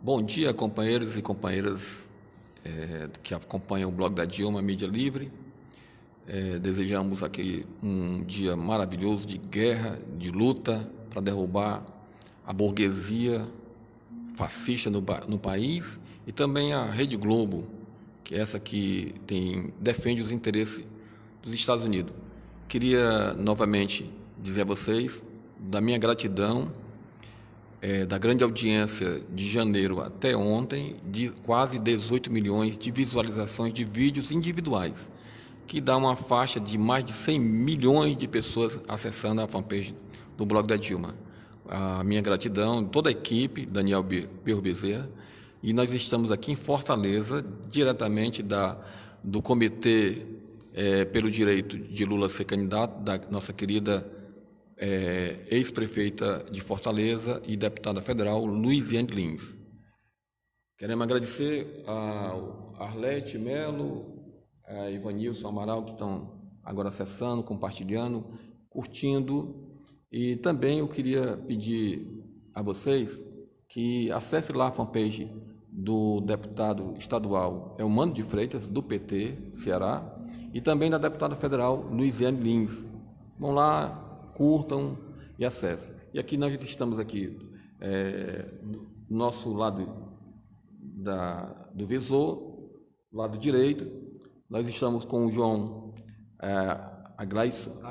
Bom dia, companheiros e companheiras que acompanham o blog da Dilma Mídia Livre. Desejamos aqui um dia maravilhoso de guerra, de luta para derrubar a burguesia fascista no país e também a Rede Globo, que é essa que defende os interesses dos Estados Unidos. Queria novamente dizer a vocês da minha gratidão, da grande audiência de janeiro até ontem, de quase 18 milhões de visualizações de vídeos individuais, que dá uma faixa de mais de 100 milhões de pessoas acessando a fanpage do blog da Dilma. A minha gratidão, toda a equipe, Daniel Birro Bezerra, e nós estamos aqui em Fortaleza, diretamente do Comitê pelo Direito de Lula ser candidato, da nossa querida ex-prefeita de Fortaleza e deputada federal, Luiziane Lins. Queremos agradecer a Arlete Melo, a Ivanilson Amaral, que estão agora acessando, compartilhando, curtindo. E também eu queria pedir a vocês que acessem lá a fanpage do deputado estadual Eumano de Freitas, do PT, Ceará, e também da deputada federal Luiziane Lins. Vão lá, curtam e acessem. E aqui nós estamos aqui, do nosso lado do visor, lado direito, nós estamos com o João Aglailson,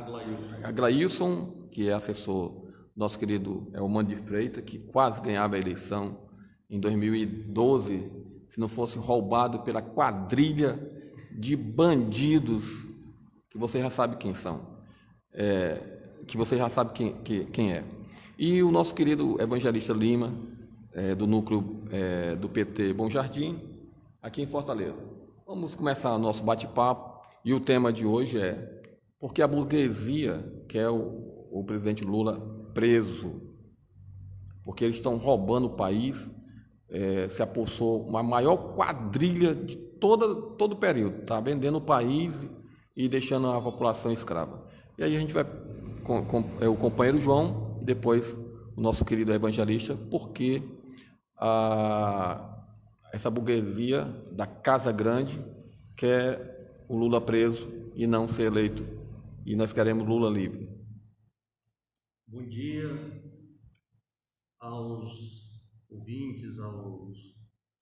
que é assessor nosso querido Eumano de Freitas, que quase ganhava a eleição em 2012, se não fosse roubado pela quadrilha de bandidos, que você já sabe quem são. Que você já sabe quem é. E o nosso querido Evangelista Lima, do núcleo do PT Bom Jardim, aqui em Fortaleza. Vamos começar o nosso bate-papo, e o tema de hoje é por que a burguesia quer o presidente Lula preso? Porque eles estão roubando o país, se apossou uma maior quadrilha de todo o período, está vendendo o país e deixando a população escrava. E aí a gente vai com o companheiro João e depois o nosso querido evangelista, porque essa burguesia da Casa Grande quer o Lula preso e não ser eleito. E nós queremos Lula livre. Bom dia aos ouvintes, aos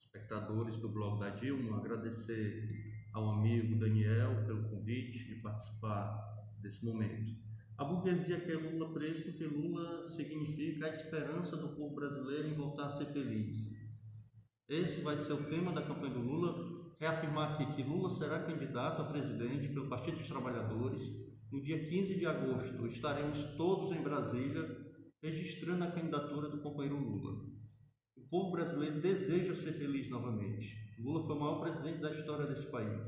espectadores do blog da Dilma. Agradecer ao amigo Daniel pelo convite de participar desse momento. A burguesia quer Lula preso porque Lula significa a esperança do povo brasileiro em voltar a ser feliz. Esse vai ser o tema da campanha do Lula, reafirmar aqui que Lula será candidato a presidente pelo Partido dos Trabalhadores. No dia 15 de agosto estaremos todos em Brasília registrando a candidatura do companheiro Lula. O povo brasileiro deseja ser feliz novamente. Lula foi o maior presidente da história desse país.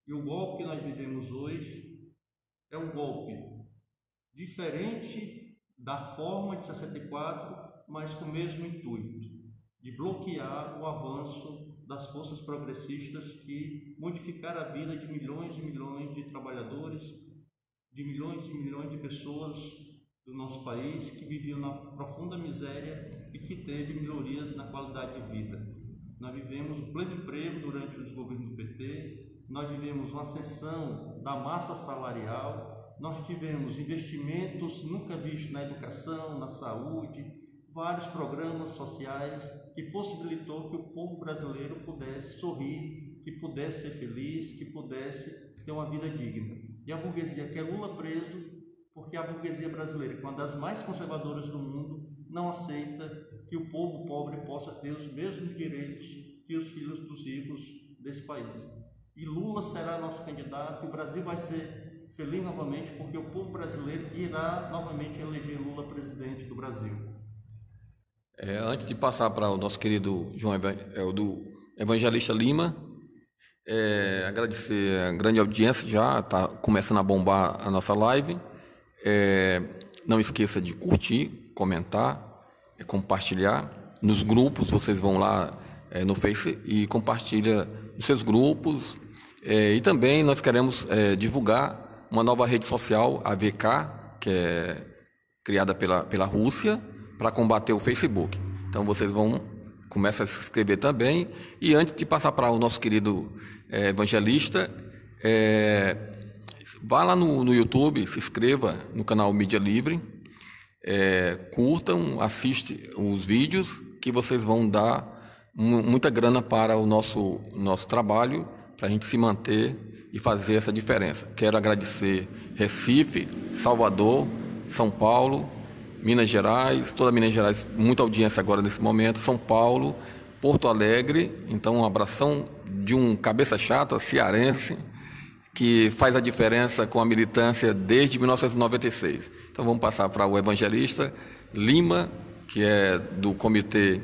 E o golpe que nós vivemos hoje é um golpe diferente da forma de 64, mas com o mesmo intuito, de bloquear o avanço das forças progressistas que modificaram a vida de milhões e milhões de trabalhadores, de milhões e milhões de pessoas do nosso país que viviam na profunda miséria e que teve melhorias na qualidade de vida. Nós vivemos o pleno emprego durante os governos do PT, nós vivemos uma ascensão da massa salarial, nós tivemos investimentos nunca vistos na educação, na saúde, vários programas sociais que possibilitou que o povo brasileiro pudesse sorrir, que pudesse ser feliz, que pudesse ter uma vida digna. E a burguesia quer Lula preso porque a burguesia brasileira, que é uma das mais conservadoras do mundo, não aceita que o povo pobre possa ter os mesmos direitos que os filhos dos ricos desse país. E Lula será nosso candidato, e o Brasil vai ser feliz novamente, porque o povo brasileiro irá novamente eleger Lula presidente do Brasil. Antes de passar para o nosso querido João do Evangelista Lima, agradecer a grande audiência, já está começando a bombar a nossa live. Não esqueça de curtir, comentar, compartilhar. Nos grupos, vocês vão lá no Face e compartilha nos seus grupos. E também nós queremos divulgar uma nova rede social, a VK, que é criada pela Rússia, para combater o Facebook. Então vocês vão comece a se inscrever também. E antes de passar para o nosso querido evangelista, vá lá no YouTube, se inscreva no canal Mídia Livre, curtam, assiste os vídeos que vocês vão dar muita grana para o nosso trabalho, para a gente se manter e fazer essa diferença. Quero agradecer Recife, Salvador, São Paulo, Minas Gerais, toda Minas Gerais, muita audiência agora nesse momento, São Paulo, Porto Alegre. Então, um abração de um cabeça chata cearense que faz a diferença com a militância desde 1996. Então, vamos passar para o evangelista Lima, que é do comitê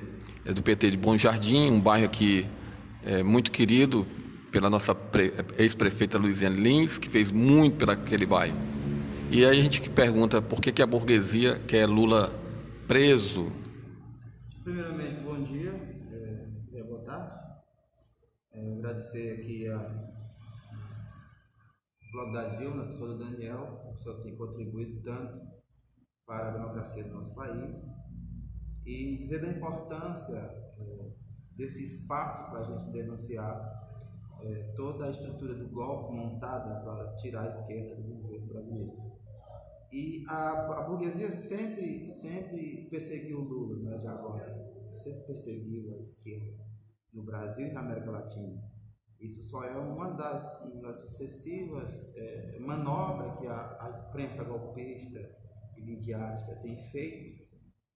do PT de Bom Jardim, um bairro aqui muito querido pela nossa ex-prefeita Luiziane Lins, que fez muito por aquele bairro. E aí a gente pergunta por que a burguesia quer Lula preso. Primeiramente, bom dia, boa tarde. Agradecer aqui a blog da Dilma, a pessoa do Daniel, a pessoa que tem contribuído tanto para a democracia do nosso país, e dizer da importância desse espaço para a gente denunciar toda a estrutura do golpe montada para tirar a esquerda do governo brasileiro. E a burguesia sempre perseguiu o Lula, né, de agora, sempre perseguiu a esquerda no Brasil e na América Latina. Isso só é uma das sucessivas manobras que a imprensa golpista e midiática tem feito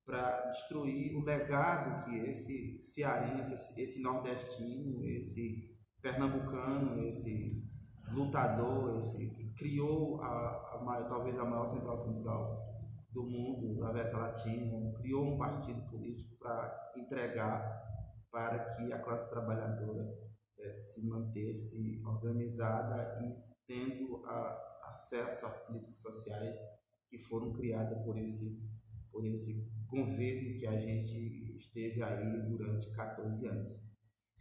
para destruir o legado que esse cearense, esse nordestino, esse pernambucano, esse lutador, esse que criou talvez a maior central sindical do mundo, da América Latina, criou um partido político para entregar para que a classe trabalhadora se mantesse organizada e tendo acesso às políticas sociais que foram criadas por esse governo que a gente esteve aí durante 14 anos.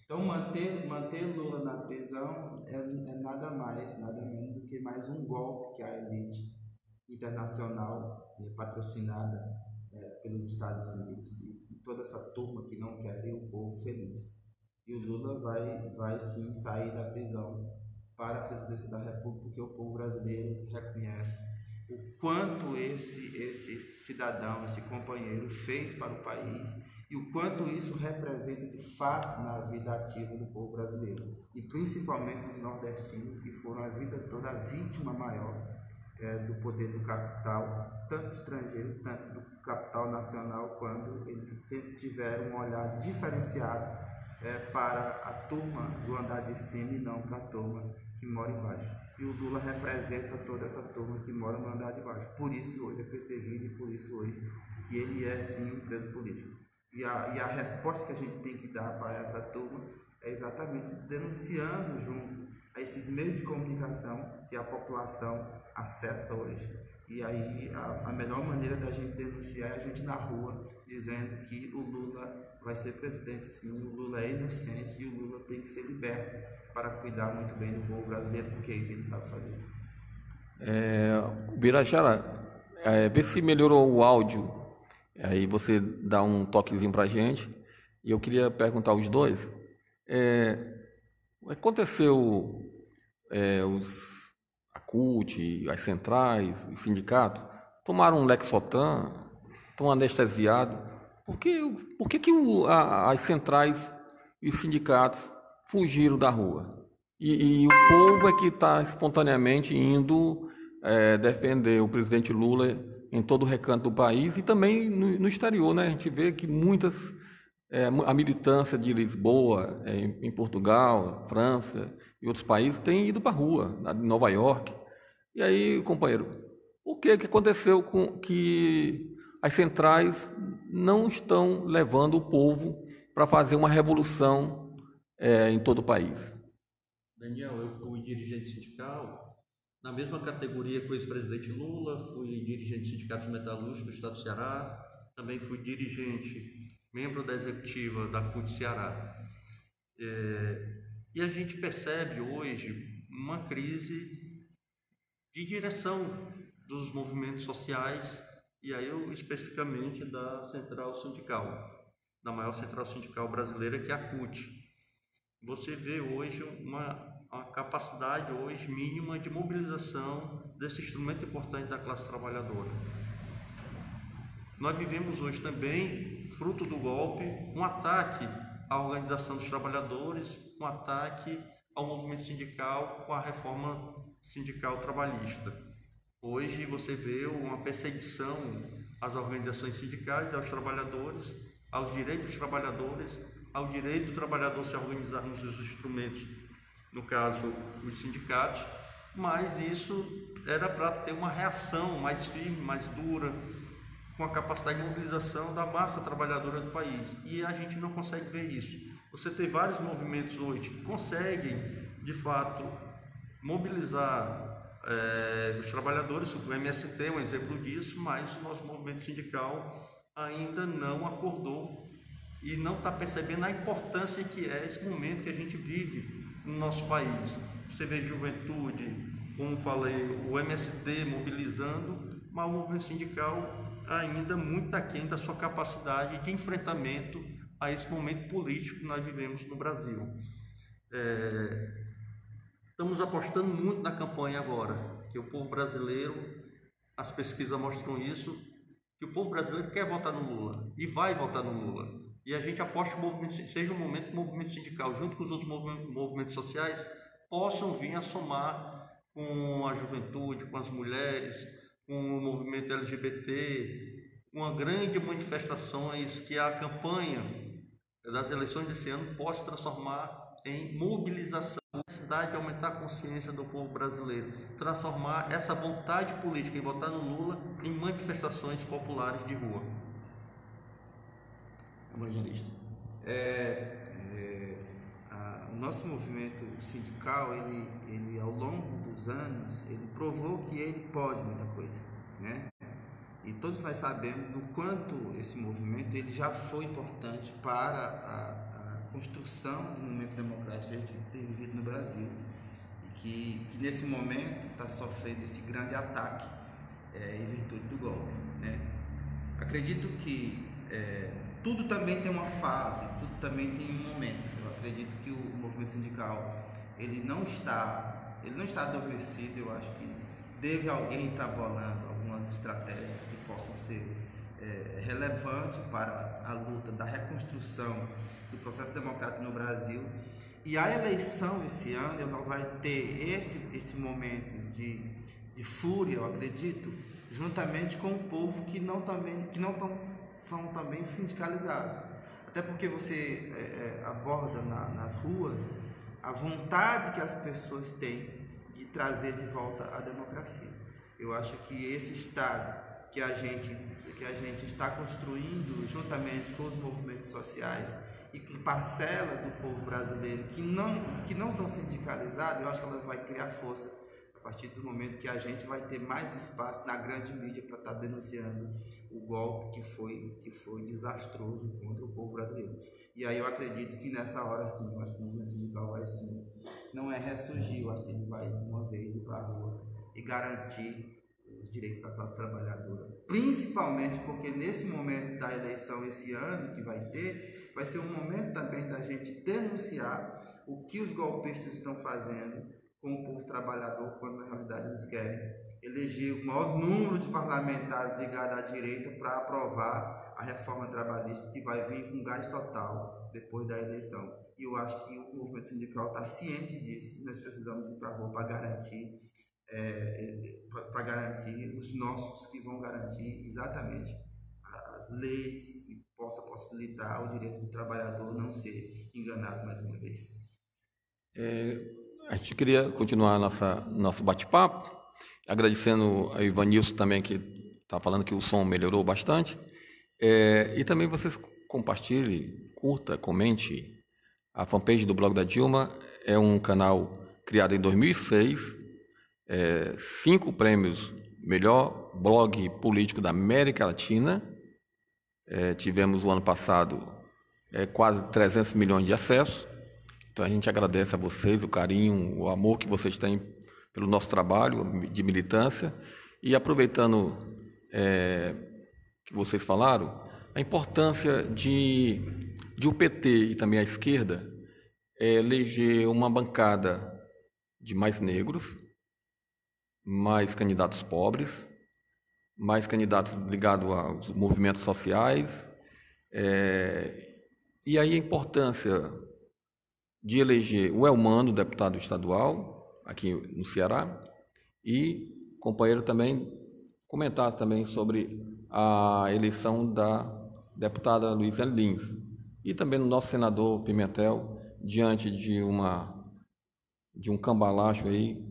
Então, manter Lula na prisão é nada mais, nada menos do que mais um golpe que a elite internacional, patrocinada pelos Estados Unidos e toda essa turma que não quer o povo feliz. E o Lula vai sim sair da prisão para a presidência da República, porque o povo brasileiro reconhece o quanto esse cidadão, esse companheiro fez para o país e o quanto isso representa de fato na vida ativa do povo brasileiro, e principalmente os nordestinos, que foram a vida toda a vítima maior do poder do capital, tanto estrangeiro, tanto do capital nacional, quando eles sempre tiveram um olhar diferenciado para a turma do andar de cima e não para a turma que mora embaixo. E o Lula representa toda essa turma que mora no andar de baixo. Por isso hoje é perseguido e por isso hoje que ele é sim um preso político. E a resposta que a gente tem que dar para essa turma é exatamente denunciando junto a esses meios de comunicação que a população acessa hoje. E aí a melhor maneira da gente denunciar é a gente na rua, dizendo que o Lula vai ser presidente sim, o Lula é inocente e o Lula tem que ser liberto para cuidar muito bem do povo brasileiro, porque isso ele sabe fazer. Birajara, vê se melhorou o áudio, aí você dá um toquezinho para a gente. E eu queria perguntar aos dois, aconteceu a CUT, as centrais, os sindicatos, tomaram um Lexotan, estão anestesiados. Por que as centrais e os sindicatos fugiram da rua? E o povo é que está espontaneamente indo defender o presidente Lula em todo o recanto do país e também no exterior, né? A gente vê que a militância de Lisboa, em Portugal, França e outros países tem ido para a rua, em Nova York. E aí, companheiro, o que aconteceu com que as centrais não estão levando o povo para fazer uma revolução em todo o país? Daniel, eu fui dirigente sindical na mesma categoria que o ex-presidente Lula, fui dirigente de sindicatos metalúrgicos do estado do Ceará, também fui dirigente, membro da executiva da CUT Ceará. E a gente percebe hoje uma crise de direção dos movimentos sociais, e aí eu especificamente da central sindical. da maior central sindical brasileira, que é a CUT. Você vê hoje uma capacidade hoje mínima de mobilização desse instrumento importante da classe trabalhadora. Nós vivemos hoje também, fruto do golpe, um ataque à organização dos trabalhadores, um ataque ao movimento sindical com a reforma sindical trabalhista. Hoje você vê uma perseguição às organizações sindicais, aos trabalhadores, aos direitos dos trabalhadores, ao direito do trabalhador se organizar nos seus instrumentos, no caso os sindicatos, mas isso era para ter uma reação mais firme, mais dura, com a capacidade de mobilização da massa trabalhadora do país, e a gente não consegue ver isso. Você tem vários movimentos hoje que conseguem, de fato, mobilizar os trabalhadores. O MST é um exemplo disso, mas o nosso movimento sindical ainda não acordou e não está percebendo a importância que é esse momento que a gente vive no nosso país. Você vê juventude, como falei, o MST mobilizando, mas o movimento sindical ainda muito aquém da sua capacidade de enfrentamento a esse momento político que nós vivemos no Brasil. Estamos apostando muito na campanha agora, que o povo brasileiro, as pesquisas mostram isso, que o povo brasileiro quer votar no Lula e vai votar no Lula. E a gente aposta que o movimento, seja um momento que o movimento sindical, junto com os outros movimentos sociais, possam vir a somar com a juventude, com as mulheres, com o movimento LGBT, uma grande manifestações que a campanha das eleições desse ano possa transformar em mobilização, a necessidade de aumentar a consciência do povo brasileiro, transformar essa vontade política em votar no Lula em manifestações populares de rua. Evangelista. O nosso movimento sindical, ele ao longo dos anos, ele provou que ele pode muita coisa, né? E todos nós sabemos do quanto esse movimento ele já foi importante para a construção do momento democrático que a gente tem vivido no Brasil, e que nesse momento está sofrendo esse grande ataque em virtude do golpe, né? Acredito que tudo também tem uma fase, tudo também tem um momento. Eu acredito que o movimento sindical ele não está adormecido. Eu acho que deve alguém estar bolando algumas estratégias que possam ser relevantes para a luta da reconstrução do processo democrático no Brasil. E a eleição esse ano ela vai ter esse momento de fúria, eu acredito, juntamente com o povo que não são também sindicalizados. Até porque você aborda nas ruas a vontade que as pessoas têm de trazer de volta a democracia. Eu acho que esse Estado que a gente está construindo juntamente com os movimentos sociais e com parcela do povo brasileiro que não são sindicalizados, eu acho que ela vai criar força a partir do momento que a gente vai ter mais espaço na grande mídia para estar denunciando o golpe que foi desastroso contra o povo brasileiro. E aí eu acredito que nessa hora sim, eu acho que o movimento sindical vai sim, não é ressurgir, eu acho que ele vai uma vez ir para a rua e garantir os direitos da classe trabalhadora, principalmente porque nesse momento da eleição esse ano que vai ser um momento também da gente denunciar o que os golpistas estão fazendo com o povo trabalhador, quando na realidade eles querem eleger o maior número de parlamentares ligados à direita para aprovar a reforma trabalhista que vai vir com gás total depois da eleição. E eu acho que o movimento sindical está ciente disso, e nós precisamos ir para a rua para garantir os nossos, que vão garantir exatamente as leis que possa possibilitar o direito do trabalhador não ser enganado mais uma vez. A gente queria continuar nosso bate-papo, agradecendo a Ivanilson também, que está falando que o som melhorou bastante. E também vocês compartilhem, curta, comente. A fanpage do Blog da Dilma é um canal criado em 2006, 5 prêmios, melhor blog político da América Latina. Tivemos o ano passado quase 300 milhões de acessos. Então a gente agradece a vocês o carinho, o amor que vocês têm pelo nosso trabalho de militância. E aproveitando que vocês falaram, A importância de o PT e também a esquerda eleger uma bancada de mais negros, mais candidatos pobres, mais candidatos ligados aos movimentos sociais, e aí a importância de eleger o Elmano, deputado estadual, aqui no Ceará, e companheiro também comentar também sobre a eleição da deputada Luiziane Lins, e também no nosso senador Pimentel, diante de um cambalacho aí,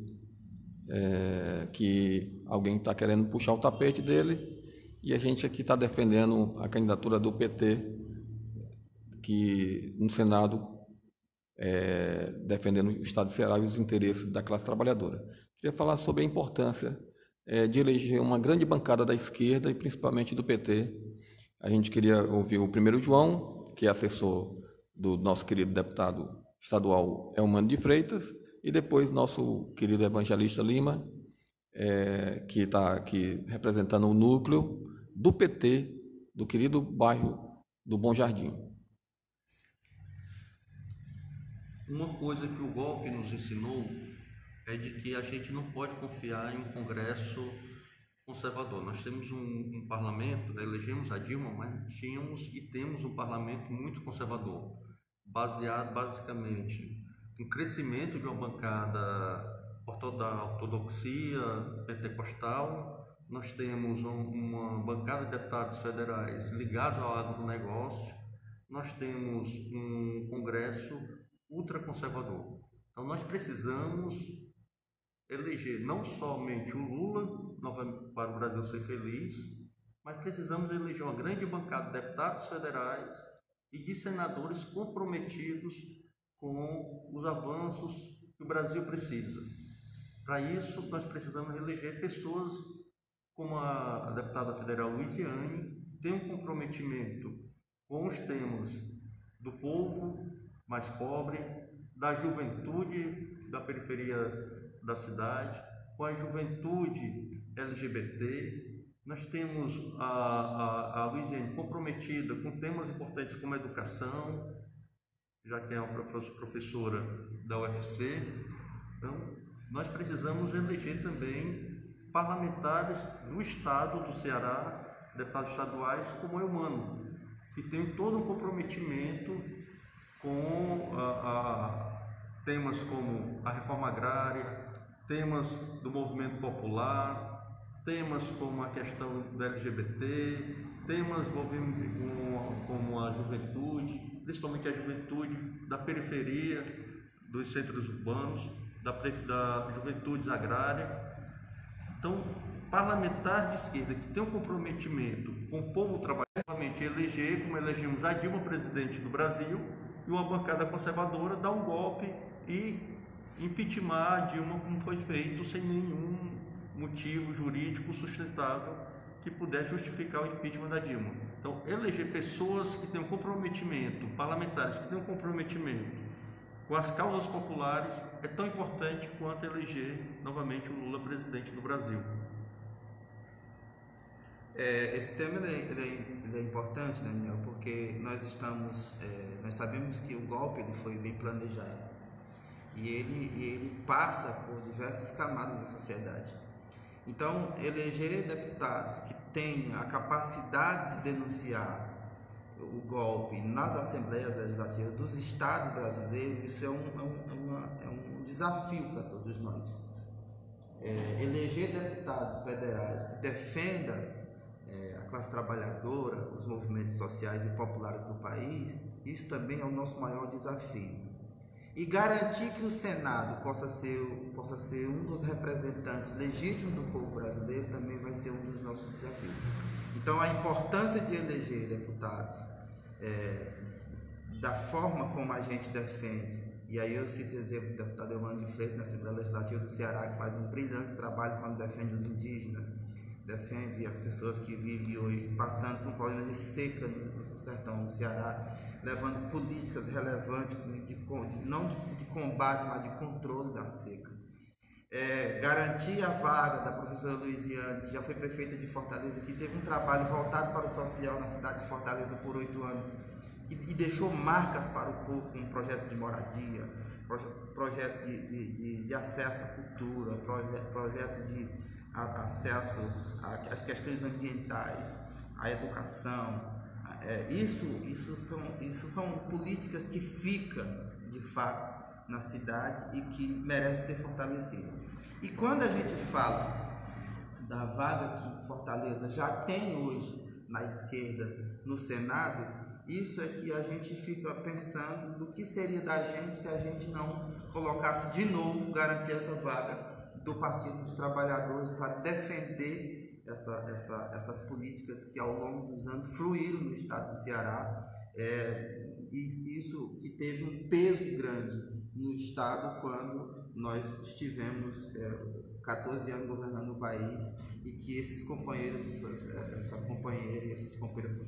que alguém está querendo puxar o tapete dele, e a gente aqui está defendendo a candidatura do PT, que no Senado, defendendo o Estado do Ceará e os interesses da classe trabalhadora. Queria falar sobre a importância de eleger uma grande bancada da esquerda e principalmente do PT. A gente queria ouvir o primeiro João, que é assessor do nosso querido deputado estadual Elmano de Freitas, e depois nosso querido Evangelista Lima, que está aqui representando o núcleo do PT, do querido bairro do Bom Jardim. Uma coisa que o golpe nos ensinou é de que a gente não pode confiar em um Congresso conservador. Nós temos um parlamento, elegemos a Dilma, mas tínhamos e temos um parlamento muito conservador, baseado basicamente no crescimento de uma bancada da ortodoxia pentecostal. Nós temos uma bancada de deputados federais ligados ao agronegócio. Nós temos um Congresso ultraconservador. Então nós precisamos eleger não somente o Lula para o Brasil ser feliz, mas precisamos eleger uma grande bancada de deputados federais e de senadores comprometidos com os avanços que o Brasil precisa. Para isso, nós precisamos eleger pessoas como a deputada federal Luiziane, que tem um comprometimento com os temas do povo mais pobre, da juventude da periferia da cidade, com a juventude LGBT. Nós temos a Luiziane comprometida com temas importantes como a educação, já que é uma professora da UFC. Então, nós precisamos eleger também parlamentares do estado do Ceará, deputados estaduais como Elmano, que tem todo um comprometimento com temas como a reforma agrária, temas do movimento popular, temas como a questão do LGBT, temas como a juventude, principalmente a juventude da periferia dos centros urbanos, da juventude agrária. Então, parlamentares de esquerda que tem um comprometimento com o povo trabalhador, eleger, como elegemos a Dilma presidente do Brasil, e uma bancada conservadora dar um golpe e impeachment a Dilma, como foi feito, sem nenhum motivo jurídico sustentável que pudesse justificar o impeachment da Dilma. Então, eleger pessoas que tenham comprometimento, parlamentares que tenham comprometimento com as causas populares é tão importante quanto eleger novamente o Lula presidente do Brasil. Esse tema ele é importante, Daniel, porque nós sabemos que o golpe ele foi bem planejado e ele passa por diversas camadas da sociedade. Então, eleger deputados que tenham a capacidade de denunciar o golpe nas assembleias legislativas dos estados brasileiros, isso é um desafio para todos nós. Eleger deputados federais que defendam a classe trabalhadora, os movimentos sociais e populares do país, isso também é o nosso maior desafio. E garantir que o Senado possa ser um dos representantes legítimos do povo brasileiro também vai ser um dos nossos desafios. Então, a importância de eleger deputados da forma como a gente defende, e aí eu cito o exemplo do deputado Elmano de Freitas na Assembleia Legislativa do Ceará, que faz um brilhante trabalho quando defende os indígenas, defende as pessoas que vivem hoje passando por problemas de seca no sertão do Ceará, levando políticas relevantes não de combate, mas de controle da seca. garantir a vaga da professora Luiziane, que já foi prefeita de Fortaleza, que teve um trabalho voltado para o social na cidade de Fortaleza por 8 anos e deixou marcas para o povo com um projeto de moradia, projeto de acesso à cultura, projeto de acesso às questões ambientais, à educação. Isso são políticas que ficam de fato na cidade e que merece ser fortalecida. E quando a gente fala da vaga que Fortaleza já tem hoje na esquerda no Senado, isso é que a gente fica pensando do que seria da gente se a gente não colocasse de novo, garantir essa vaga do Partido dos Trabalhadores para defender essas políticas que ao longo dos anos fluíram no estado do Ceará. Isso que teve um peso grande no estado quando nós estivemos 14 anos governando o país, e que esses companheiros, essa companheira e essas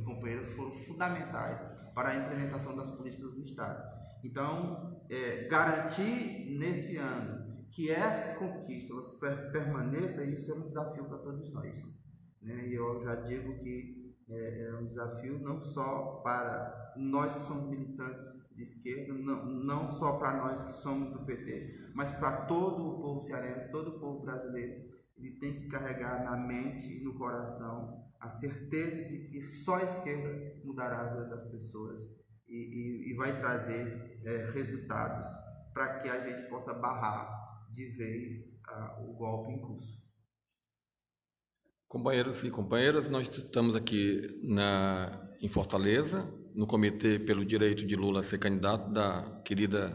companheiras foram fundamentais para a implementação das políticas do estado. Então, garantir nesse ano que essas conquistas permaneçam, isso é um desafio para todos nós, né? E eu já digo que é um desafio não só para nós que somos militantes de esquerda, não só para nós que somos do PT, mas para todo o povo cearense, todo o povo brasileiro. Ele tem que carregar na mente e no coração a certeza de que só a esquerda mudará a vida das pessoas e vai trazer resultados para que a gente possa barrar de vez o golpe em curso. Companheiros e companheiras, nós estamos aqui em Fortaleza, no Comitê pelo Direito de Lula a ser candidato, da querida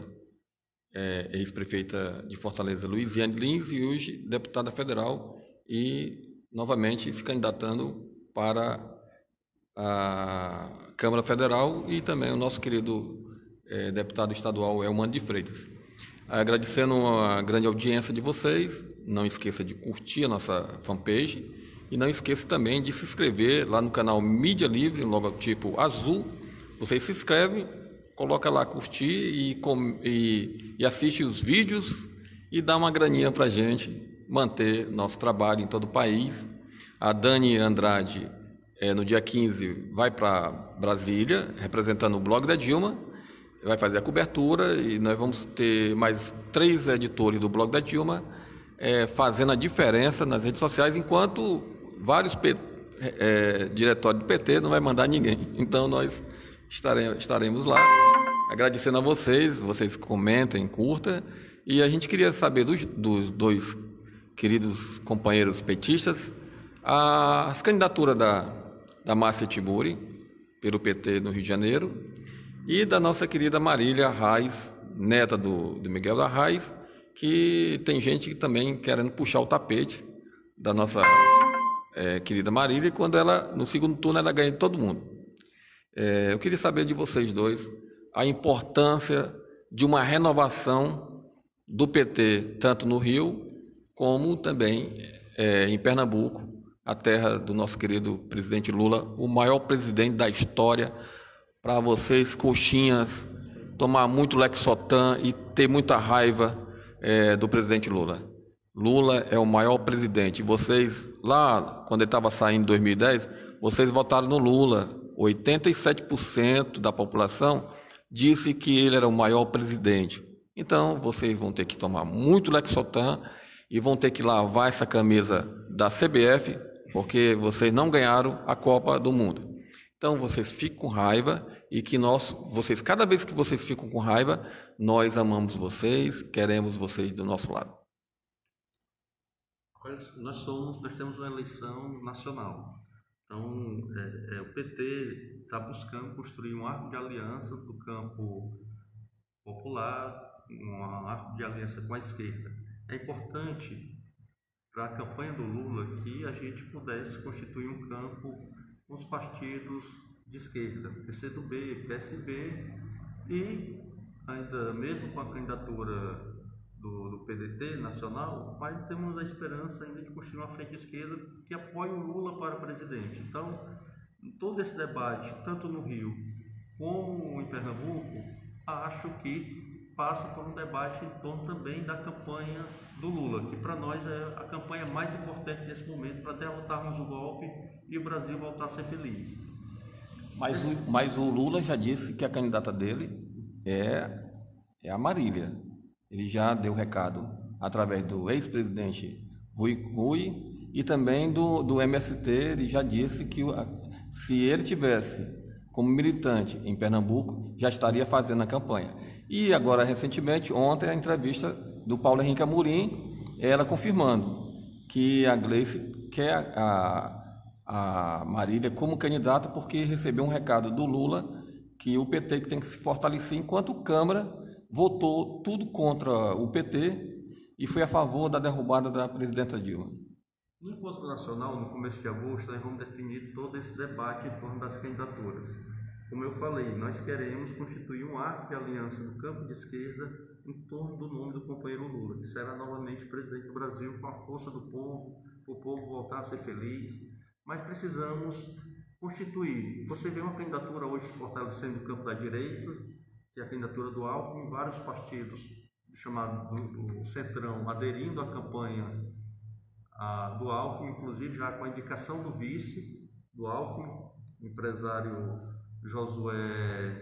ex-prefeita de Fortaleza, Luiziane Lins, e hoje deputada federal e novamente se candidatando para a Câmara Federal, e também o nosso querido deputado estadual Elmano de Freitas. Agradecendo a grande audiência de vocês, não esqueça de curtir a nossa fanpage e não esqueça também de se inscrever lá no canal Mídia Livre, um logotipo azul. Você se inscreve, coloca lá curtir e assiste os vídeos e dá uma graninha para a gente manter nosso trabalho em todo o país. A Dani Andrade, no dia 15, vai para Brasília, representando o blog da Dilma, vai fazer a cobertura, e nós vamos ter mais 3 editores do blog da Dilma fazendo a diferença nas redes sociais, enquanto vários diretórios do PT não vai mandar ninguém. Então nós estaremos lá, agradecendo a vocês comentem, curtam, e a gente queria saber dos 2 queridos companheiros petistas as candidaturas da Márcia Tiburi pelo PT no Rio de Janeiro, e da nossa querida Marília Reis, neta do Miguel da Reis, que tem gente que também querendo puxar o tapete da nossa querida Marília, quando ela, no segundo turno, ela ganha de todo mundo. Eu queria saber de vocês 2 a importância de uma renovação do PT, tanto no Rio, como também em Pernambuco, a terra do nosso querido presidente Lula, o maior presidente da história. Para vocês, coxinhas, tomar muito Lexotan e ter muita raiva do presidente Lula. Lula é o maior presidente. Vocês, lá, quando ele estava saindo em 2010, vocês votaram no Lula. 87% da população disse que ele era o maior presidente. Então, vocês vão ter que tomar muito Lexotan e vão ter que lavar essa camisa da CBF, porque vocês não ganharam a Copa do Mundo. Então, vocês ficam com raiva, e que cada vez que vocês ficam com raiva, nós amamos vocês, queremos vocês do nosso lado. Nós temos uma eleição nacional. Então, o PT está buscando construir um arco de aliança do campo popular, um arco de aliança com a esquerda. É importante para a campanha do Lula que a gente pudesse constituir um campo com os partidos de esquerda, PCdoB, PSB, e ainda mesmo com a candidatura do PDT nacional, mas temos a esperança ainda de construir uma frente esquerda que apoie o Lula para presidente. Então, todo esse debate, tanto no Rio como em Pernambuco, acho que passa por um debate em torno também da campanha do Lula, que para nós é a campanha mais importante nesse momento para derrotarmos o golpe e o Brasil voltar a ser feliz. Mas o Lula já disse que a candidata dele é a Marília. Ele já deu recado através do ex-presidente Rui e também do MST. Ele já disse que se ele tivesse como militante em Pernambuco, já estaria fazendo a campanha. E agora, recentemente, ontem, a entrevista do Paulo Henrique Amorim, ela confirmando que a Gleice quer a Marília como candidata porque recebeu um recado do Lula que o PT tem que se fortalecer, enquanto a Câmara votou tudo contra o PT e foi a favor da derrubada da presidenta Dilma. No Encontro Nacional, no começo de agosto, nós vamos definir todo esse debate em torno das candidaturas. Como eu falei, nós queremos constituir um arco de aliança do campo de esquerda em torno do nome do companheiro Lula, que será novamente presidente do Brasil com a força do povo, o povo voltar a ser feliz. Mas precisamos constituir. Você vê uma candidatura hoje se fortalecendo no campo da direita, que é a candidatura do Alckmin, vários partidos chamados do Centrão aderindo à campanha do Alckmin, inclusive já com a indicação do vice do Alckmin, o empresário Josué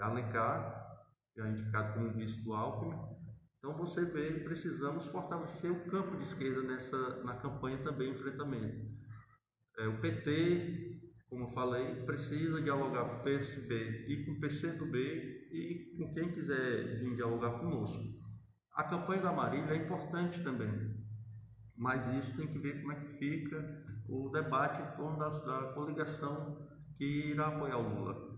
Alencar, já indicado como vice do Alckmin. Então você vê, precisamos fortalecer o campo de esquerda na campanha também, enfrentamento. O PT, como eu falei, precisa dialogar com o PSB e com o PCdoB e com quem quiser vir dialogar conosco. A campanha da Marília é importante também, mas isso tem que ver como é que fica o debate em torno da coligação que irá apoiar o Lula.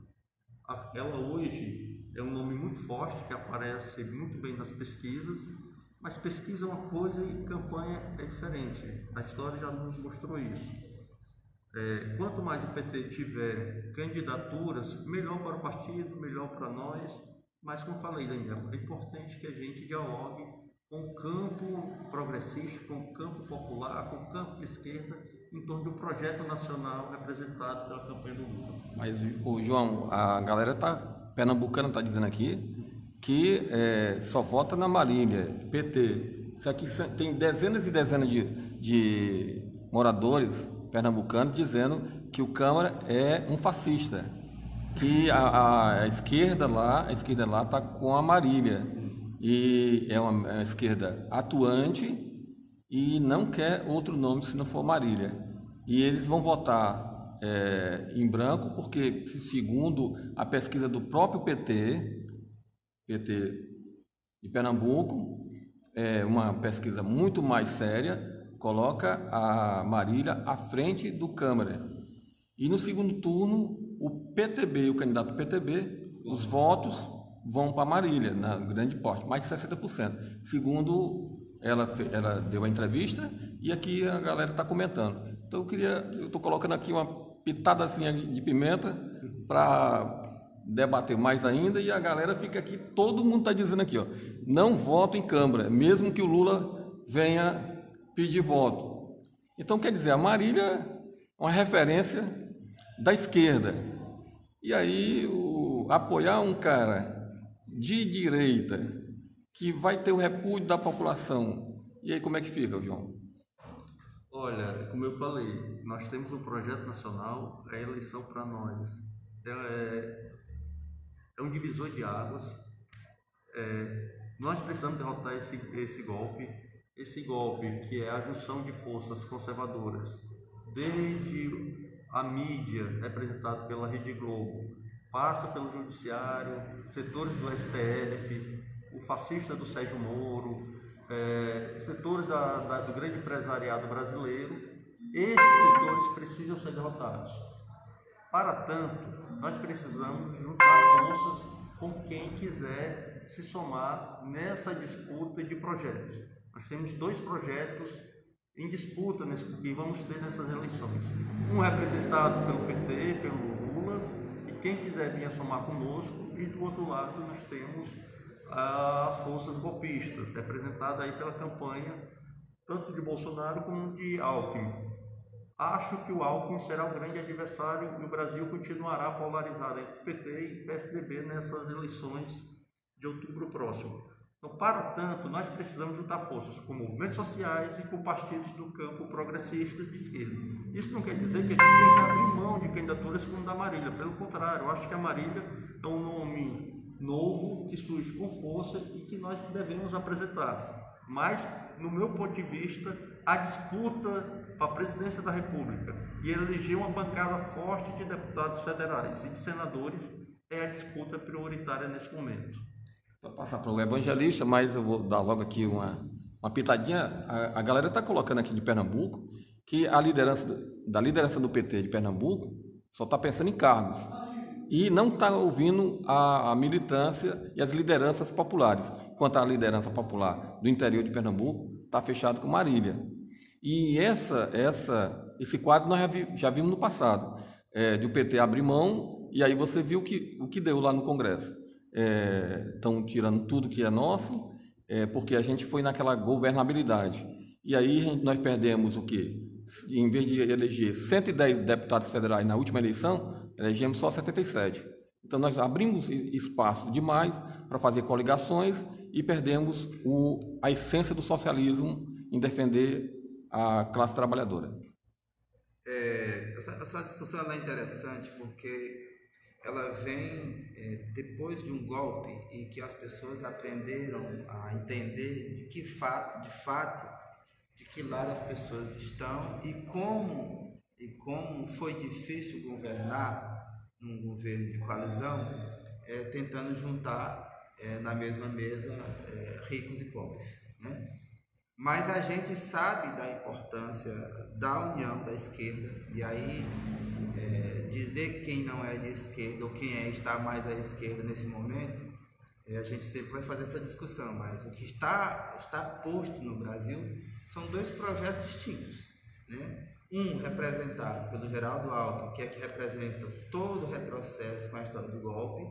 Ela hoje é um nome muito forte, que aparece muito bem nas pesquisas, mas pesquisa é uma coisa e campanha é diferente. A história já nos mostrou isso. Quanto mais o PT tiver candidaturas, melhor para o partido, melhor para nós, mas como falei, Daniel, é importante que a gente dialogue com o campo progressista, com o campo popular, com o campo de esquerda, em torno do projeto nacional representado pela campanha do Lula. Mas, João, a galera pernambucana está dizendo aqui que só vota na Marília, PT. Isso aqui tem dezenas e dezenas de moradores pernambucanos dizendo que o Câmara é um fascista, que a esquerda lá está com a Marília, e é uma esquerda atuante e não quer outro nome se não for Marília. E eles vão votar em branco porque, segundo a pesquisa do próprio PT de Pernambuco, uma pesquisa muito mais séria, coloca a Marília à frente do Câmara. E no segundo turno, o PTB, o candidato PTB, os votos vão para Marília, na grande porte, mais de 60%. Segundo ela deu a entrevista e aqui a galera está comentando. Então eu estou colocando aqui uma pitadazinha de pimenta para debater mais ainda, e a galera fica aqui, todo mundo está dizendo aqui, ó, não voto em Câmara, mesmo que o Lula venha pedir voto. Então, quer dizer, a Marília é uma referência da esquerda. E aí, apoiar um cara de direita que vai ter o repúdio da população, e aí como é que fica, João? Olha, como eu falei, nós temos um projeto nacional, a eleição para nós é um divisor de águas. Nós precisamos derrotar esse golpe que é a junção de forças conservadoras, desde a mídia representada pela Rede Globo, passa pelo judiciário, setores do STF, o fascista do Sérgio Moro, setores do grande empresariado brasileiro. Esses setores precisam ser derrotados. Para tanto, nós precisamos juntar forças com quem quiser se somar nessa disputa de projetos. Nós temos 2 projetos em disputa que vamos ter nessas eleições. Um representado pelo PT, pelo Lula, e quem quiser vir a somar conosco, e do outro lado nós temos as forças golpistas, representadas aí pela campanha tanto de Bolsonaro como de Alckmin. Acho que o Alckmin será o grande adversário e o Brasil continuará polarizado entre PT e PSDB nessas eleições de outubro próximo. Então, para tanto, nós precisamos juntar forças com movimentos sociais e com partidos do campo progressistas de esquerda. Isso não quer dizer que a gente tem que abrir mão de candidaturas como da Marília. Pelo contrário, eu acho que a Marília é um nome novo que surge com força e que nós devemos apresentar. Mas, no meu ponto de vista, a disputa para a presidência da República e eleger uma bancada forte de deputados federais e de senadores é a disputa prioritária nesse momento. Vou passar para o evangelista, mas eu vou dar logo aqui uma pitadinha. A galera está colocando aqui de Pernambuco que a liderança do PT de Pernambuco só está pensando em cargos e não está ouvindo a militância e as lideranças populares. Enquanto a liderança popular do interior de Pernambuco está fechado com Marília. E esse quadro nós já vimos no passado, de o PT abrir mão, e aí você viu o que deu lá no Congresso. Estão tirando tudo que é nosso, porque a gente foi naquela governabilidade. E aí nós perdemos o quê? Em vez de eleger 110 deputados federais na última eleição, elegemos só 77. Então nós abrimos espaço demais para fazer coligações e perdemos a essência do socialismo em defender a classe trabalhadora. Essa discussão é interessante porque ela vem depois de um golpe em que as pessoas aprenderam a entender de que lado as pessoas estão e como foi difícil governar num governo de coalizão, tentando juntar na mesma mesa ricos e pobres, né? Mas a gente sabe da importância da união da esquerda, e aí dizer quem não é de esquerda ou quem está mais à esquerda nesse momento, a gente sempre vai fazer essa discussão, mas o que está posto no Brasil são dois projetos distintos, né? Um representado pelo Geraldo Alckmin, que representa todo o retrocesso com a história do golpe,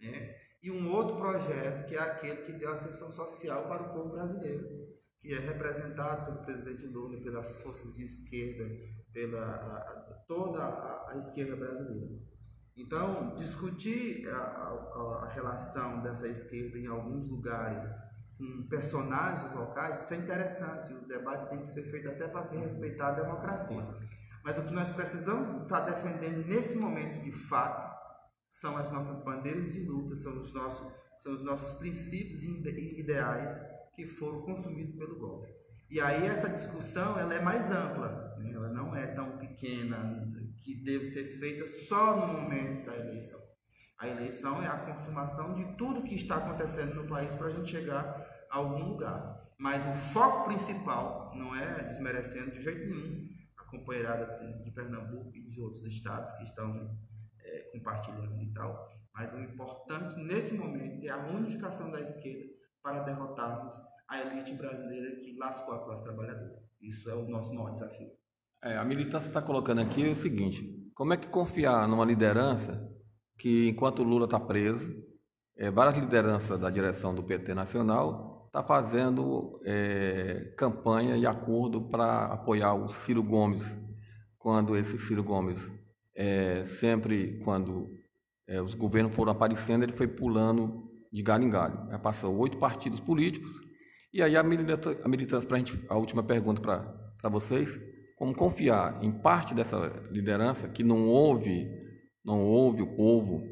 né? E um outro projeto que é aquele que deu ascensão social para o povo brasileiro, que é representado pelo presidente Lula, pelas forças de esquerda, pela toda a esquerda brasileira. Então, discutir a relação dessa esquerda em alguns lugares com personagens locais, isso é interessante. O debate tem que ser feito até para se respeitar a democracia. Mas o que nós precisamos estar defendendo nesse momento, de fato, são as nossas bandeiras de luta, são os nossos princípios e ideais que foram consumidos pelo golpe. E aí essa discussão ela é mais ampla, né? Ela não é tão pequena, que deve ser feita só no momento da eleição. A eleição é a consumação de tudo que está acontecendo no país para a gente chegar a algum lugar. Mas o foco principal não é desmerecendo de jeito nenhum a companheirada de Pernambuco e de outros estados que estão compartilhando e tal. Mas o importante nesse momento é a unificação da esquerda para derrotarmos a elite brasileira que lascou a classe trabalhadora. Isso é o nosso maior desafio. A militância está colocando aqui o seguinte: como é que confiar numa liderança que, enquanto o Lula está preso, várias lideranças da direção do PT nacional estão fazendo campanha e acordo para apoiar o Ciro Gomes, quando esse Ciro Gomes, sempre quando os governos foram aparecendo, ele foi pulando de galho em galho. Passou 8 partidos políticos. E aí a militância, para a gente, a última pergunta para vocês: como confiar em parte dessa liderança que não ouve o povo,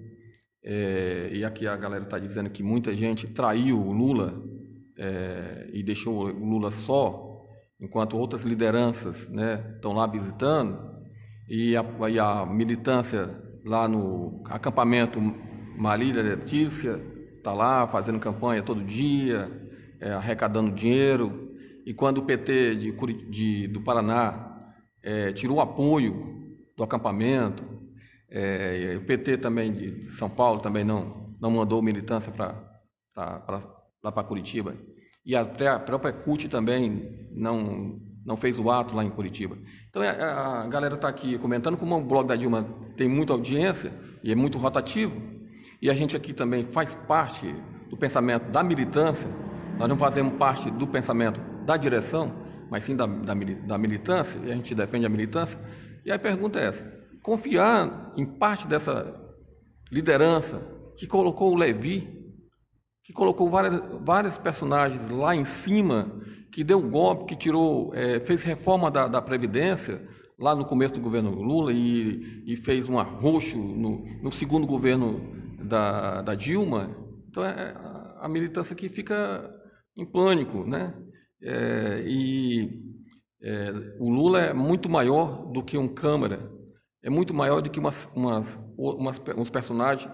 e aqui a galera está dizendo que muita gente traiu o Lula e deixou o Lula só, enquanto outras lideranças, né, estão lá visitando, e a militância lá no acampamento Marília Letícia está lá fazendo campanha todo dia, arrecadando dinheiro, e quando o PT do Paraná tirou o apoio do acampamento, o PT também de São Paulo também não mandou militância lá para Curitiba, e até a própria CUT também não fez o ato lá em Curitiba. Então a galera está aqui comentando como o blog da Dilma tem muita audiência e é muito rotativo, e a gente aqui também faz parte do pensamento da militância. Nós não fazemos parte do pensamento da direção, mas sim da militância, e a gente defende a militância. E a pergunta é essa: confiar em parte dessa liderança que colocou o Levi, que colocou vários personagens lá em cima, que deu um golpe, que tirou, fez reforma da Previdência, lá no começo do governo Lula, e fez um arroxo no segundo governo da Dilma. Então, a militância aqui fica em pânico, né? O Lula é muito maior do que um Câmara, é muito maior do que uns personagens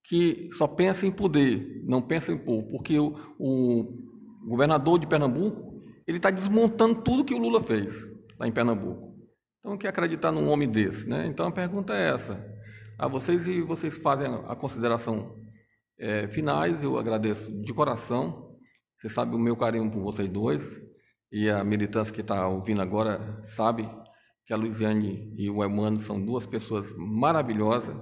que só pensam em poder, não pensam em povo, porque o governador de Pernambuco, ele está desmontando tudo que o Lula fez lá em Pernambuco. Então, quer acreditar num homem desse, né? Então, a pergunta é essa a vocês, e vocês fazem a consideração finais. Eu agradeço de coração. Você sabe o meu carinho por vocês dois, e a militância que está ouvindo agora sabe que a Luiziane e o Emmanuel são duas pessoas maravilhosas.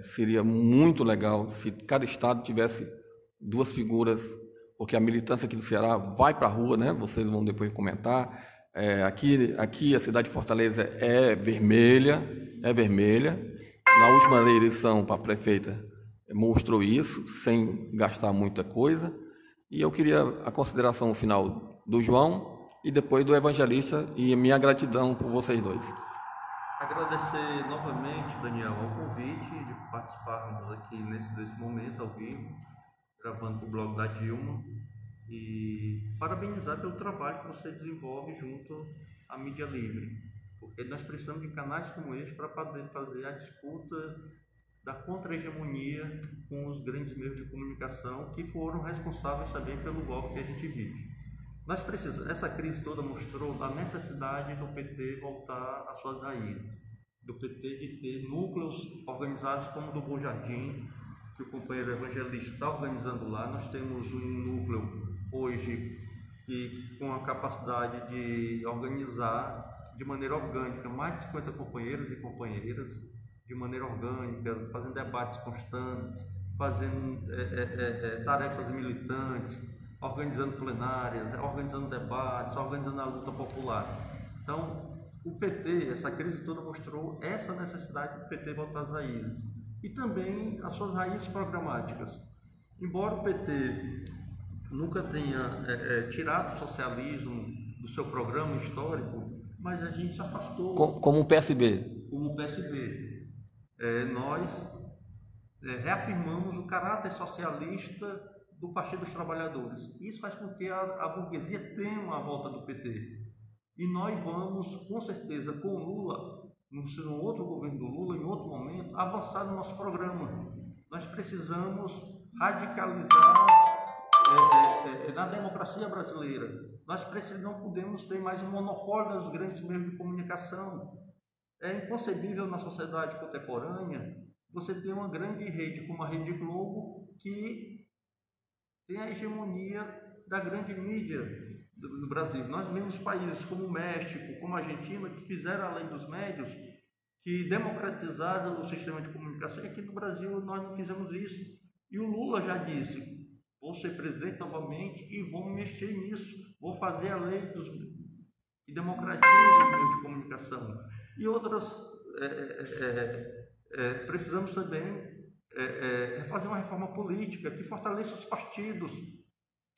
Seria muito legal se cada estado tivesse duas figuras, porque a militância aqui do Ceará vai para a rua, né? Vocês vão depois comentar. Aqui a cidade de Fortaleza é vermelha. Na última eleição para a prefeita mostrou isso, sem gastar muita coisa. E eu queria a consideração final do João e depois do evangelista, e a minha gratidão por vocês dois. Agradecer novamente, Daniel, ao convite de participarmos aqui nesse momento ao vivo, gravando para o blog da Dilma, e parabenizar pelo trabalho que você desenvolve junto à mídia livre, porque nós precisamos de canais como este para poder fazer a disputa da contra-hegemonia com os grandes meios de comunicação que foram responsáveis também pelo golpe que a gente vive. Essa crise toda mostrou a necessidade do PT voltar às suas raízes, do PT de ter núcleos organizados como o do Bom Jardim, que o companheiro evangelista está organizando lá. Nós temos um núcleo hoje com a capacidade de organizar de maneira orgânica mais de 50 companheiros e companheiras, de maneira orgânica, fazendo debates constantes, fazendo tarefas militantes, organizando plenárias, organizando debates, organizando a luta popular. Então, o PT, essa crise toda mostrou essa necessidade do PT voltar às raízes e também as suas raízes programáticas. Embora o PT nunca tenha tirado o socialismo do seu programa histórico, mas a gente se afastou. Como o PSB. Como o PSB. Nós reafirmamos o caráter socialista do Partido dos Trabalhadores. Isso faz com que a burguesia tema a volta do PT. E nós vamos, com certeza, com o Lula, no outro governo do Lula, em outro momento, avançar no nosso programa. Nós precisamos radicalizar na democracia brasileira. Nós não podemos ter mais um monopólio dos grandes meios de comunicação. É inconcebível na sociedade contemporânea você ter uma grande rede como a Rede Globo, que tem a hegemonia da grande mídia do Brasil. Nós vemos países como o México, como a Argentina, que fizeram a lei dos médios, que democratizaram o sistema de comunicação, e aqui no Brasil nós não fizemos isso. E o Lula já disse: vou ser presidente novamente e vou mexer nisso, vou fazer a lei que democratiza os meios de comunicação. E outras, precisamos também fazer uma reforma política que fortaleça os partidos,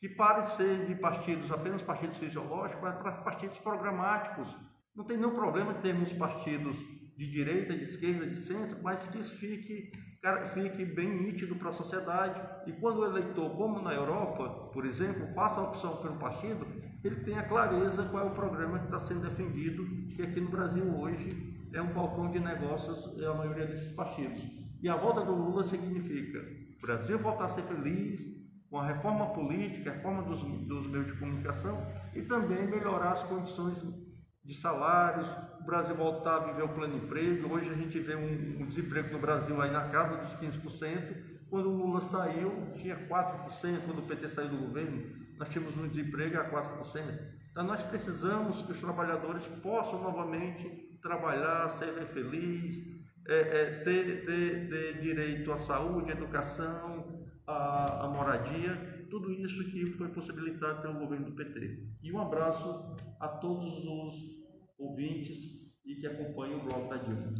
que pare de ser de partidos, apenas partidos fisiológicos, mas para partidos programáticos. Não tem nenhum problema em termos partidos de direita, de esquerda, de centro, mas que isso fique bem nítido para a sociedade. E quando o eleitor, como na Europa, por exemplo, faça a opção por um partido, ele tenha clareza qual é o programa que está sendo defendido, que aqui no Brasil hoje é um balcão de negócios, a maioria desses partidos. E a volta do Lula significa o Brasil voltar a ser feliz, com a reforma política, a reforma dos meios de comunicação, e também melhorar as condições de salários, o Brasil voltar a viver o pleno emprego. Hoje a gente vê um desemprego no Brasil aí na casa dos 15%, quando o Lula saiu tinha 4%, quando o PT saiu do governo, nós tínhamos um desemprego a 4%. Então nós precisamos que os trabalhadores possam novamente trabalhar, serem felizes, ter direito à saúde, à educação, à moradia, tudo isso que foi possibilitado pelo governo do PT. E um abraço a todos os ouvintes e que acompanham o blog da Dilma.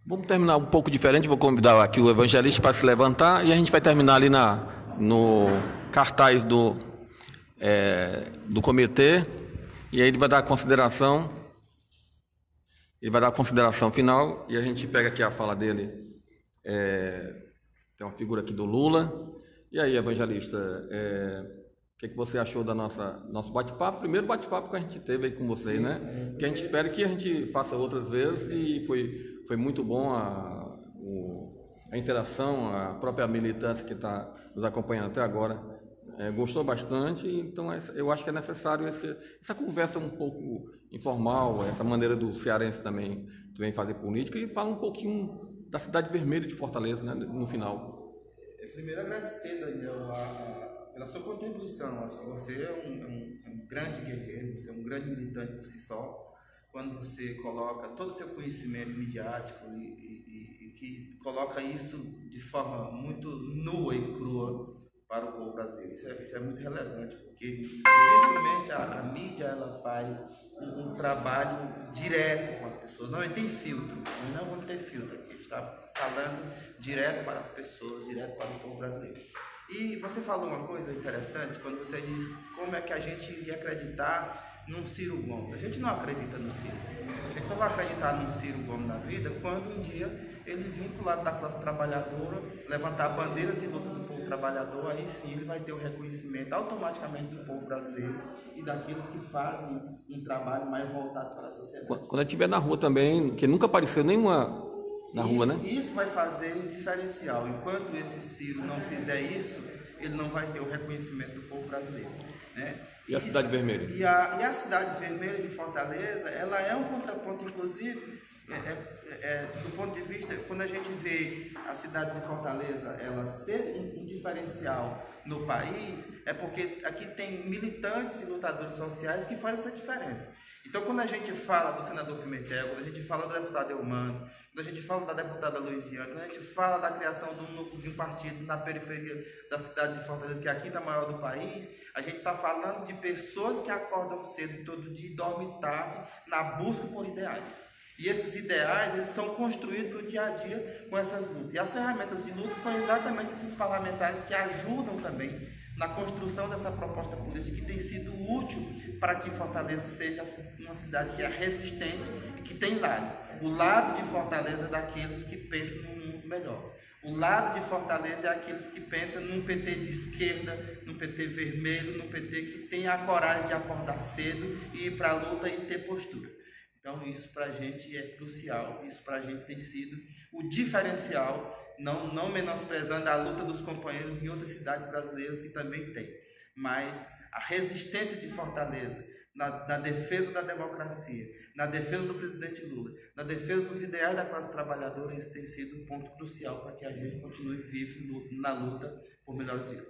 Vamos terminar um pouco diferente, vou convidar aqui o evangelista para se levantar e a gente vai terminar ali na no cartaz do comitê, e aí ele vai dar a consideração. Ele vai dar a consideração final e a gente pega aqui a fala dele. Tem uma figura aqui do Lula. E aí, evangelista, o que você achou da nosso bate-papo? Primeiro bate-papo que a gente teve aí com você, né? Que a gente espera que a gente faça outras vezes, e foi muito bom a interação, a própria militância que está nos acompanhando até agora. Gostou bastante, então eu acho que é necessário essa conversa um pouco informal, essa maneira do cearense também fazer política, e fala um pouquinho da Cidade Vermelha de Fortaleza, né, no final. Primeiro, agradecer, Daniel, pela sua contribuição. Acho que você é um grande guerreiro, você é um grande militante por si só, quando você coloca todo o seu conhecimento midiático e que coloca isso de forma muito nua e crua para o povo brasileiro. Isso é muito relevante, porque dificilmente a mídia ela faz um trabalho direto com as pessoas. Não tem filtro, nós não vamos ter filtro. A gente está falando direto para as pessoas, direto para o povo brasileiro. E você falou uma coisa interessante quando você diz como é que a gente iria acreditar num Ciro Gomes. A gente não acredita no Ciro. A gente só vai acreditar num Ciro Gomes na vida quando um dia ele vir para o lado da classe trabalhadora, levantar bandeiras de luta do povo trabalhador, aí sim ele vai ter o reconhecimento automaticamente do povo brasileiro e daqueles que fazem um trabalho mais voltado para a sociedade. Quando ele estiver na rua também, que nunca apareceu nenhuma na rua, né? Isso vai fazer um diferencial. Enquanto esse Ciro não fizer isso, ele não vai ter o reconhecimento do povo brasileiro, né? E a Cidade Vermelha? E a Cidade Vermelha de Fortaleza, ela é um contraponto, inclusive, do ponto de vista, quando a gente vê a cidade de Fortaleza ela ser um diferencial no país, é porque aqui tem militantes e lutadores sociais que fazem essa diferença. Então, quando a gente fala do senador Pimentel, quando a gente fala do deputado Eumano, quando a gente fala da deputada Luiziane, quando a gente fala da criação de um núcleo de um partido na periferia da cidade de Fortaleza, que é a quinta maior do país, a gente está falando de pessoas que acordam cedo todo dia e dormem tarde na busca por ideais. E esses ideais, eles são construídos no dia a dia com essas lutas. E as ferramentas de luta são exatamente esses parlamentares que ajudam também na construção dessa proposta política, que tem sido útil para que Fortaleza seja uma cidade que é resistente e que tem lado. O lado de Fortaleza é daqueles que pensam num mundo melhor. O lado de Fortaleza é aqueles que pensam num PT de esquerda, num PT vermelho, num PT que tem a coragem de acordar cedo e ir para a luta e ter postura. Então isso para a gente é crucial, isso para a gente tem sido o diferencial, não menosprezando a luta dos companheiros em outras cidades brasileiras que também tem, mas a resistência de Fortaleza na defesa da democracia, na defesa do presidente Lula, na defesa dos ideais da classe trabalhadora, isso tem sido um ponto crucial para que a gente continue vivo na luta por melhores dias.